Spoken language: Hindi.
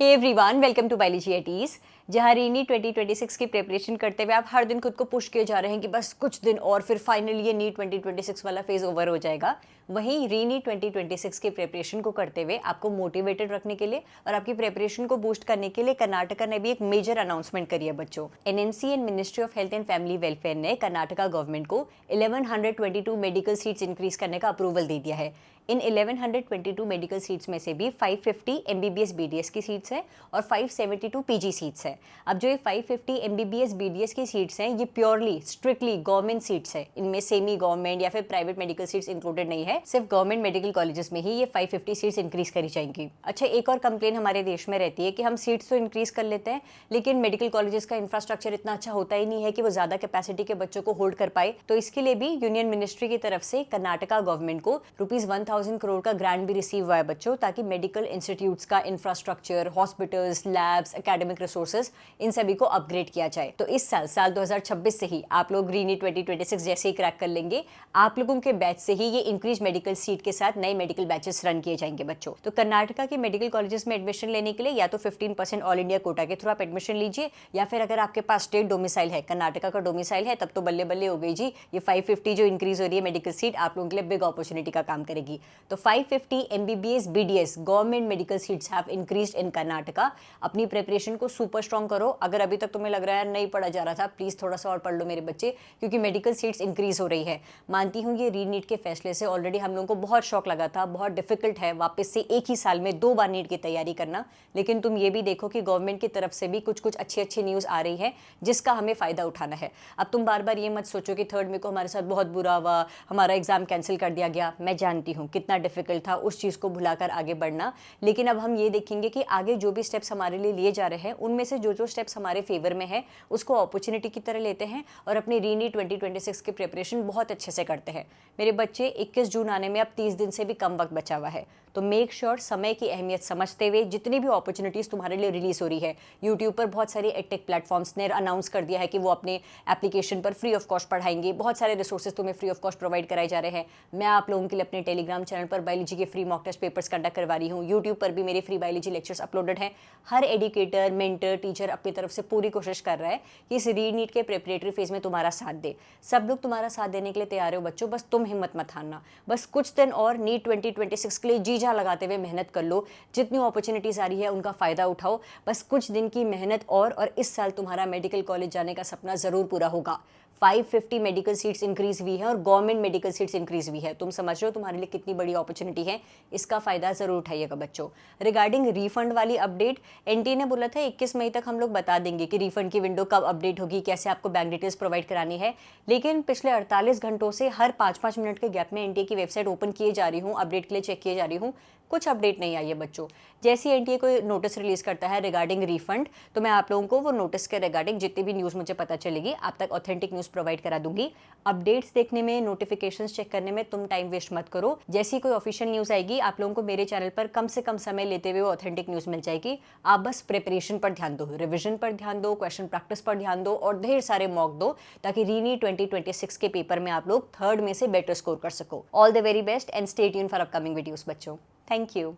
Hey everyone, welcome to biology at ease. जहाँ रीनी 2026 की प्रिपरेशन करते हुए आप हर दिन खुद को पुश किए जा रहे हैं कि बस कुछ दिन और फिर फाइनली ये नीट 2026 वाला फेज ओवर हो जाएगा। वहीं रीनी 2026 की प्रिपरेशन को करते हुए आपको मोटिवेटेड रखने के लिए और आपकी प्रिपरेशन को बूस्ट करने के लिए कर्नाटका ने भी एक मेजर अनाउंसमेंट करी है बच्चों। NMC and ministry of health and family welfare ने कर्नाटका गवर्नमेंट को 1122 मेडिकल सीट्स इंक्रीज करने का अप्रूवल दे दिया है। इन 1122 मेडिकल सीट्स में से भी 550 एमबीबीएस बीडीएस की सीट्स हैं और 572 पीजी सीट्स हैं। अब जो ये 550 एमबीबीएस बीडीएस की सीट्स हैं ये प्योरली स्ट्रिक्टली गवर्नमेंट सीट्स है। इनमें सेमी गवर्नमेंट या फिर प्राइवेट मेडिकल सीट्स इंक्लूडेड नहीं है। सिर्फ गवर्नमेंट मेडिकल कॉलेजेस में ही ये 550 सीट्स इंक्रीज करी जाएंगी। अच्छा, एक और कंप्लेन हमारे देश में रहती है कि हम सीट्स तो इंक्रीज कर लेते हैं लेकिन मेडिकल कॉलेजेस का इंफ्रास्ट्रक्चर इतना अच्छा होता ही नहीं है कि वो ज्यादा कैपेसिटी के बच्चों को होल्ड कर पाए। तो इसके लिए भी यूनियन मिनिस्ट्री की तरफ से कर्नाटका गवर्नमेंट को ₹1000 करोड़ का ग्रांट भी रिसीव हुआ है बच्चों, ताकि मेडिकल इंस्टीट्यूट्स का infrastructure, hospitals, labs, academic resources in सभी को अपग्रेड किया जाए। तो इस साल 2026 से ही आप लोग रीनी 2026 जैसे ही क्रैक कर लेंगे, आप लोगों के बैच से ही ये इंक्रीज मेडिकल सीट के साथ नए मेडिकल बैचेस रन किए जाएंगे बच्चों। तो कर्नाटका के मेडिकल कॉलेजेस में एडमिशन लेने के लिए या तो 15% ऑल इंडिया कोटा के थ्रू आप एडमिशन लीजिए, या फिर अगर आपके पास स्टेट डोमिसाइल है, कर्नाटका का डोमिसाइल है, तब तो बल्ले बल्ले हो गई जी। ये 550 जो इंक्रीज हो रही है मेडिकल सीट आप लोगों के लिए बिग अपॉर्चुनिटी का काम करेगी। तो 550 MBBS BDS government medical seats have increased इन कर्नाटका। अपनी प्रिपरेशन को सुपर स्ट्रॉन्ग करो। अगर अभी तक तुम्हें लग रहा है नहीं पढ़ा जा रहा था, प्लीज थोड़ा सा और पढ़ लो मेरे बच्चे, क्योंकि मेडिकल सीट्स इंक्रीज हो रही है। मानती हूँ ये रीनीट के फैसले से ऑलरेडी हम लोगों को बहुत शौक लगा था, बहुत डिफिकल्ट है वापस से एक ही साल में 2 बार नीट की तैयारी करना, लेकिन तुम ये भी देखो कि गवर्नमेंट की तरफ से भी कुछ अच्छी न्यूज आ रही है जिसका हमें फायदा उठाना है। अब तुम बार बार ये मत सोचो कि थर्ड में को हमारे साथ बहुत बुरा हुआ, हमारा एग्जाम कैंसिल कर दिया गया। मैं जानती हूँ कितना डिफिकल्ट था उस चीज को भुलाकर आगे बढ़ना, लेकिन अब हम ये देखेंगे कि आगे जो भी स्टेप्स हमारे लिए लिए जा रहे हैं उनमें से जो स्टेप्स हमारे फेवर में है उसको अपॉर्चुनिटी की तरह लेते हैं और अपनी रीनी 2026 की प्रिपरेशन बहुत अच्छे से करते हैं। मेरे बच्चे 21 जून आने में अब 30 दिन से भी कम वक्त बचा हुआ है, तो मेक श्योर समय की अहमियत समझते हुए जितनी भी अपॉर्चुनिटीज तुम्हारे लिए रिलीज हो रही है, यूट्यूब पर बहुत सारे एडटेक प्लेटफॉर्म्स ने अनाउंस कर दिया है कि वो अपने एप्लीकेशन पर फ्री ऑफ कॉस्ट पढ़ाएंगे। बहुत सारे रिसोर्सेज तुम्हें फ्री ऑफ कॉस्ट प्रोवाइड कराए जा रहे हैं। मैं आप लोगों के लिए अपने टेलीग्राम चैनल पर बायोलॉजी के free mock test papers conduct करवा रही हूँ। यूट्यूब पर भी मेरे फ्री बायोलॉजी लेक्चर्स अपलोडेड हैं। हर एजुकेटर, मेंटर, टीचर अपनी तरफ से पूरी कोशिश कर रहा है कि इस रीनीट के प्रिपरेटरी फेज में तुम्हारा साथ दे। सब लोग तुम्हारा साथ देने के लिए तैयार हो बच्चों, बस तुम हिम्मत मत हारना। बस कुछ दिन और नीट 2026 के लिए जी जान लगाते हुए मेहनत कर लो। जितनी अपॉर्चुनिटीज आ रही है उनका फायदा उठाओ। बस कुछ दिन की मेहनत और इस साल तुम्हारा मेडिकल कॉलेज जाने का सपना जरूर पूरा होगा। 550 मेडिकल सीट्स इंक्रीज हुई है और गवर्नमेंट मेडिकल सीट्स इंक्रीज हुई है। तुम समझ रहे हो तुम्हारे लिए कितनी बड़ी अपॉर्चुनिटी है, इसका फायदा जरूर उठाइएगा बच्चों। रिगार्डिंग रिफंड वाली अपडेट, एनटीए ने बोला था 21 मई तक हम लोग बता देंगे कि रिफंड की विंडो कब अपडेट होगी, कैसे आपको बैंक डिटेल्स प्रोवाइड करानी है, लेकिन पिछले 48 घंटों से हर 5-5 मिनट के गैप में एनटीए की वेबसाइट ओपन किए जा रही हूँ, अपडेट के लिए चेक किए जा रही हूँ, कुछ अपडेट नहीं आई है बच्चों। जैसे ही एनटीए कोई नोटिस रिलीज करता है रिगार्डिंग रिफंड, तो मैं आप लोगों को वो नोटिस के रिगार्डिंग जितनी भी न्यूज़ मुझे पता चलेगी आप तक ऑथेंटिक न्यूज़ प्रोवाइड करा दूंगी। अपडेट्स देखने में, नोटिफिकेशंस चेक करने में तुम टाइम वेस्ट मत करो। जैसी कोई ऑफिशियल न्यूज़ आएगी आप लोगों को मेरे चैनल पर कम से कम समय लेते हुए ऑथेंटिक न्यूज़ मिल जाएगी। आप बस प्रिपरेशन पर ध्यान दो, रिविजन पर ध्यान दो, क्वेश्चन प्रैक्टिस पर ध्यान दो और ढेर सारे मॉक दो, ताकि रीनी 2026 के पेपर में आप लोग 3rd में से बेटर स्कोर कर सको। All the very best and stay tuned for upcoming videos बच्चों। Thank you.